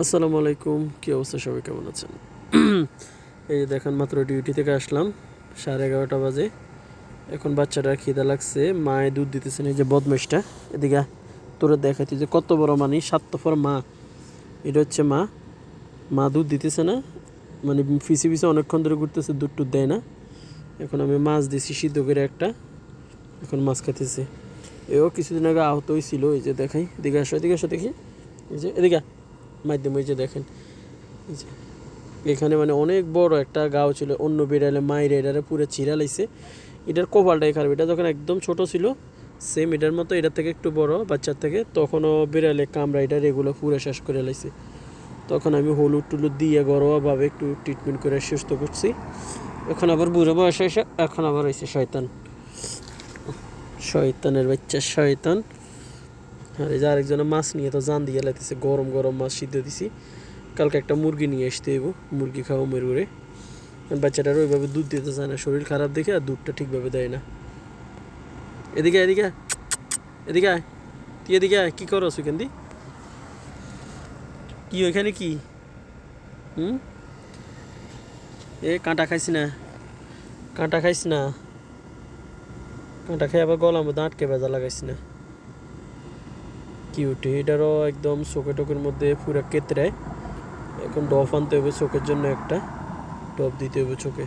আসসালামু আলাইকুম, কী অবস্থা? সবাই কেমন আছেন? এই যে দেখেন, মাত্র ডিউটি থেকে আসলাম, 11:30 বাজে। এখন বাচ্চাটা খিদা লাগছে, মায়ে দুধ দিতেছেন। এই যে বদমাইশটা, এদিকে তোরা দেখাচ্ছি যে কত বড় মানি, স্বার্থপর মা। এটা হচ্ছে মা, মা দুধ দিতেছে না, মানে ফিসে ফিসে অনেকক্ষণ ধরে ঘুরতেছে, দুধ টুধ দেয় না। এখন আমি মাছ দিছি সিদ্ধ করে একটা, এখন মাছ খাইতেছে। এও কিছুদিন আগে আহত হয়েছিল। এই যে দেখাই, এদিকে আসো, এদিকে আসো, দেখি। এই যে এদিকে মাধ্যম, এই যে দেখেন, এই যে এখানে মানে অনেক বড় একটা গাও ছিল। অন্য বিড়ালে মায়ের এটারে পুরো চিরা লাইছে। এটার কপালটাই খারাপ। এটা যখন একদম ছোট ছিল, সেম এটার মতো, এটার থেকে একটু বড় বাচ্চার থেকে, তখনও বিড়ালে কামড়া এটা এগুলো পুরো শেষ করে লাইছে। তখন আমি হলুদ টুলুদ দিয়ে ঘরোয়াভাবে একটু ট্রিটমেন্ট করে সুস্থ করছি। এখন আবার বুড়ো বয়সে এসে এখন আবার হয়েছে শয়তান, শয়তানের বাচ্চা শয়তান। আর এই যে আরেকজনের মাছ নিয়ে তো জান দিয়ে লাইতেছে, গরম গরম মাছ সিদ্ধ দিছি। কালকে একটা মুরগি নিয়ে আসতে হইব, মুরগি খাওয়া মেরে। বাচ্চাটার ওইভাবে দুধ দিতে চায় না, শরীর খারাপ দেখে, আর দুধটা ঠিকভাবে দেয় না। এদিকে এদিকে এদিকে আয়, তুই এদিকে আয়, কী করো ওইখান দি? কি ওইখানে কি? হুম, এ কাঁটা খাইস না, কাঁটা খাইস না, কাঁটা খাই আবার গলার মধ্যে আটকে ভেজা লাগাইস না। কি উঠে এটারও একদম চোখে টোকের মধ্যে পুরা কেতরায়। এখন ডফ আনতে হবে চোখের জন্য, একটা ডপ দিতে হবে চোখে।